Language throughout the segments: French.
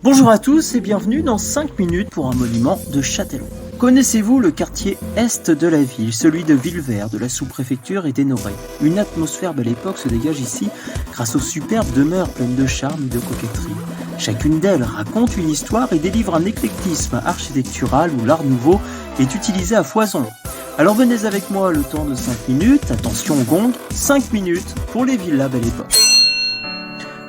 Bonjour à tous et bienvenue dans 5 minutes pour un monument de Châtellerault. Connaissez-vous le quartier est de la ville, celui de Villevert, de la sous-préfecture et d'Énoré? Une atmosphère belle époque se dégage ici grâce aux superbes demeures pleines de charme et de coquetterie. Chacune d'elles raconte une histoire et délivre un éclectisme architectural où l'art nouveau est utilisé à foison. Alors venez avec moi le temps de 5 minutes, attention gong, 5 minutes pour les villas belle époque.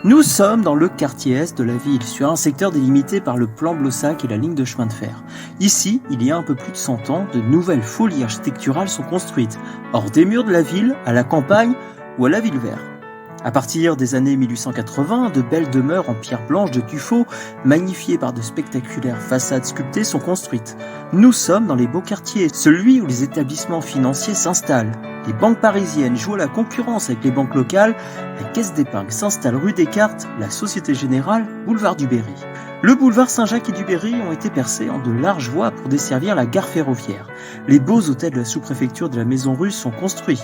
Nous sommes dans le quartier est de la ville, sur un secteur délimité par le plan Blossac et la ligne de chemin de fer. Ici, il y a un peu plus de 100 ans, de nouvelles folies architecturales sont construites, hors des murs de la ville, à la campagne ou à la Villevert. À partir des années 1880, de belles demeures en pierre blanche de tuffeau, magnifiées par de spectaculaires façades sculptées, sont construites. Nous sommes dans les beaux quartiers, celui où les établissements financiers s'installent. Les banques parisiennes jouent à la concurrence avec les banques locales, la Caisse d'Épargne s'installe rue Descartes, la Société Générale, boulevard du Berry. Le boulevard Saint-Jacques et du Berry ont été percés en de larges voies pour desservir la gare ferroviaire. Les beaux hôtels de la sous-préfecture de la Maison Russe sont construits.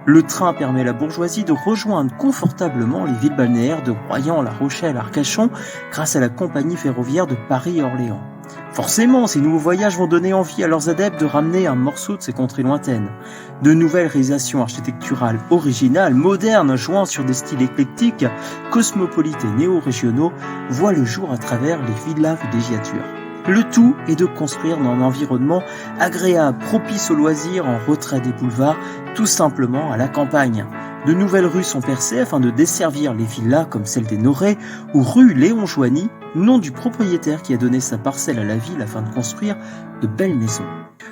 Le train permet à la bourgeoisie de rejoindre confortablement les villes balnéaires de Royan, La Rochelle, Arcachon grâce à la compagnie ferroviaire de Paris et Orléans. Forcément, ces nouveaux voyages vont donner envie à leurs adeptes de ramener un morceau de ces contrées lointaines. De nouvelles réalisations architecturales originales, modernes, jouant sur des styles éclectiques, cosmopolites et néo-régionaux, voient le jour à travers les villas villégiatures. Le tout est de construire dans un environnement agréable, propice aux loisirs en retrait des boulevards, tout simplement à la campagne. De nouvelles rues sont percées afin de desservir les villas comme celle d'Énoré ou rue Léon Joigny, nom du propriétaire qui a donné sa parcelle à la ville afin de construire de belles maisons.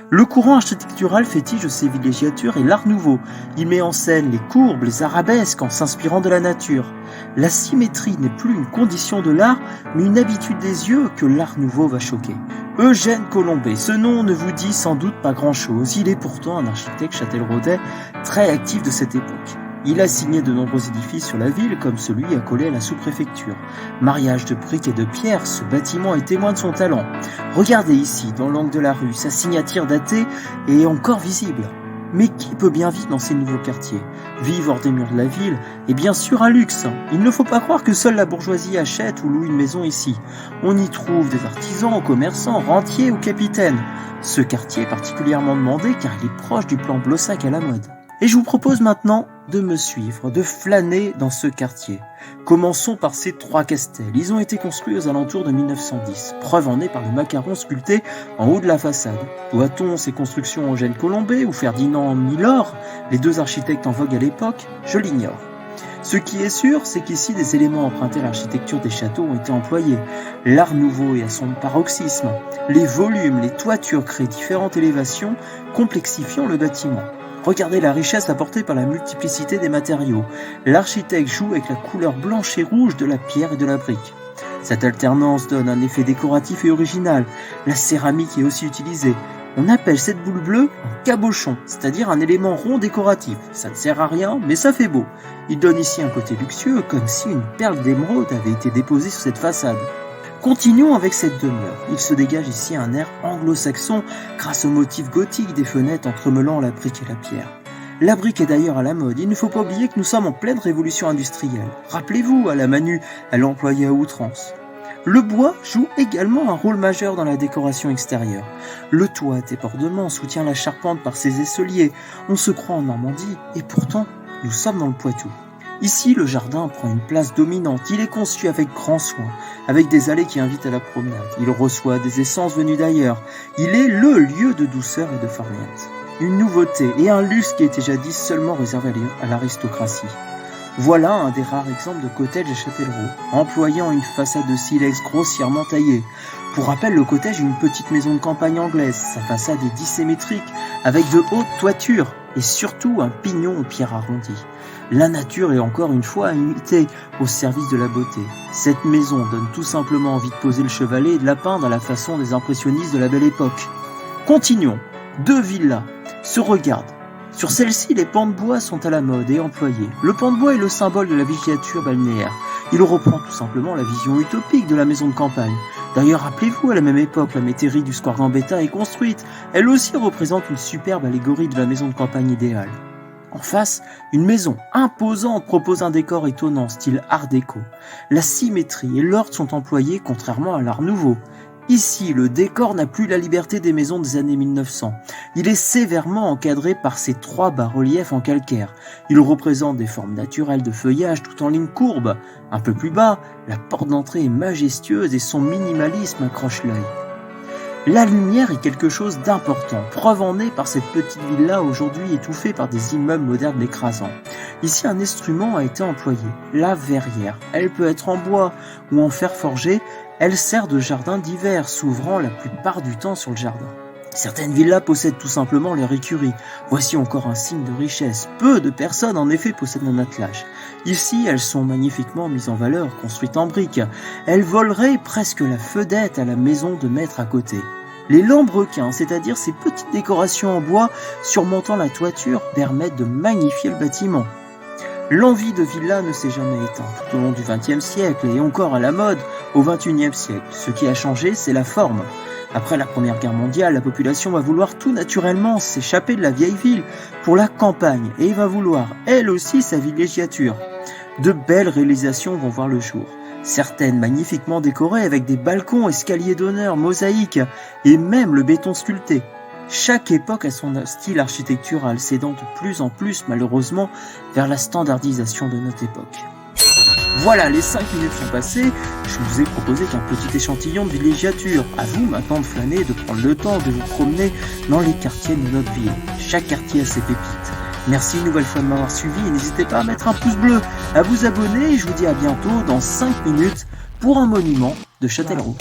Le courant architectural fétiche ces villégiatures est l'art nouveau. Il met en scène les courbes, les arabesques en s'inspirant de la nature. La symétrie n'est plus une condition de l'art, mais une habitude des yeux que l'art nouveau va choquer. Eugène Colombet, ce nom ne vous dit sans doute pas grand-chose. Il est pourtant un architecte châtelleraudais très actif de cette époque. Il a signé de nombreux édifices sur la ville, comme celui accolé à la sous-préfecture. Mariage de briques et de pierres, ce bâtiment est témoin de son talent. Regardez ici, dans l'angle de la rue, sa signature datée est encore visible. Mais qui peut bien vivre dans ces nouveaux quartiers? Vivre hors des murs de la ville est bien sûr un luxe. Il ne faut pas croire que seule la bourgeoisie achète ou loue une maison ici. On y trouve des artisans, commerçants, rentiers ou capitaines. Ce quartier est particulièrement demandé car il est proche du plan Blossac à la mode. Et je vous propose maintenant de me suivre, de flâner dans ce quartier. Commençons par ces 3 castels. Ils ont été construits aux alentours de 1910. Preuve en est par le macaron sculpté en haut de la façade. Doit-on ces constructions à Eugène Colombet ou Ferdinand Milor, les 2 architectes en vogue à l'époque? Je l'ignore. Ce qui est sûr, c'est qu'ici des éléments empruntés à l'architecture des châteaux ont été employés. L'art nouveau est à son paroxysme. Les volumes, les toitures créent différentes élévations, complexifiant le bâtiment. Regardez la richesse apportée par la multiplicité des matériaux. L'architecte joue avec la couleur blanche et rouge de la pierre et de la brique. Cette alternance donne un effet décoratif et original. La céramique est aussi utilisée. On appelle cette boule bleue un cabochon, c'est-à-dire un élément rond décoratif. Ça ne sert à rien, mais ça fait beau. Il donne ici un côté luxueux, comme si une perle d'émeraude avait été déposée sur cette façade. Continuons avec cette demeure. Il se dégage ici un air anglo-saxon grâce au motif gothique des fenêtres entremêlant la brique et la pierre. La brique est d'ailleurs à la mode. Il ne faut pas oublier que nous sommes en pleine révolution industrielle. Rappelez-vous, à la Manu, elle employait à outrance. Le bois joue également un rôle majeur dans la décoration extérieure. Le toit débordement soutient la charpente par ses aisseliers. On se croit en Normandie et pourtant, nous sommes dans le Poitou. Ici, le jardin prend une place dominante. Il est conçu avec grand soin, avec des allées qui invitent à la promenade. Il reçoit des essences venues d'ailleurs. Il est le lieu de douceur et de farniente. Une nouveauté et un luxe qui était jadis seulement réservé à l'aristocratie. Voilà un des rares exemples de cottage à Châtellerault, employant une façade de silex grossièrement taillée. Pour rappel, le cottage est une petite maison de campagne anglaise. Sa façade est dissymétrique, avec de hautes toitures et surtout un pignon aux pierres arrondies. La nature est encore une fois imitée au service de la beauté. Cette maison donne tout simplement envie de poser le chevalet et de la peindre à la façon des impressionnistes de la belle époque. Continuons. 2 villas se regardent. Sur celle-ci, les pans de bois sont à la mode et employés. Le pan de bois est le symbole de la villégiature balnéaire. Il reprend tout simplement la vision utopique de la maison de campagne. D'ailleurs, rappelez-vous, à la même époque, la métairie du square Gambetta est construite. Elle aussi représente une superbe allégorie de la maison de campagne idéale. En face, une maison imposante propose un décor étonnant, style art déco. La symétrie et l'ordre sont employés contrairement à l'art nouveau. Ici, le décor n'a plus la liberté des maisons des années 1900. Il est sévèrement encadré par ces 3 bas-reliefs en calcaire. Il représente des formes naturelles de feuillage tout en ligne courbe. Un peu plus bas, la porte d'entrée est majestueuse et son minimalisme accroche l'œil. La lumière est quelque chose d'important, preuve en est par cette petite villa aujourd'hui étouffée par des immeubles modernes écrasants. Ici, un instrument a été employé, la verrière. Elle peut être en bois ou en fer forgé, elle sert de jardin d'hiver, s'ouvrant la plupart du temps sur le jardin. Certaines villas possèdent tout simplement leur écurie. Voici encore un signe de richesse. Peu de personnes en effet possèdent un attelage. Ici, elles sont magnifiquement mises en valeur, construites en briques. Elles voleraient presque la vedette à la maison de maître à côté. Les lambrequins, c'est-à-dire ces petites décorations en bois surmontant la toiture, permettent de magnifier le bâtiment. L'envie de villa ne s'est jamais éteinte tout au long du XXe siècle et encore à la mode au XXIe siècle. Ce qui a changé, c'est la forme. Après la Première Guerre mondiale, la population va vouloir tout naturellement s'échapper de la vieille ville pour la campagne et va vouloir, elle aussi, sa villégiature. De belles réalisations vont voir le jour. Certaines magnifiquement décorées avec des balcons, escaliers d'honneur, mosaïques et même le béton sculpté. Chaque époque a son style architectural, cédant de plus en plus malheureusement vers la standardisation de notre époque. Voilà, les 5 minutes sont passées, je vous ai proposé qu'un petit échantillon de villégiature. À vous maintenant de flâner et de prendre le temps de vous promener dans les quartiers de notre ville. Chaque quartier a ses pépites. Merci une nouvelle fois de m'avoir suivi et n'hésitez pas à mettre un pouce bleu, à vous abonner et je vous dis à bientôt dans 5 minutes pour un monument de Châtellerault.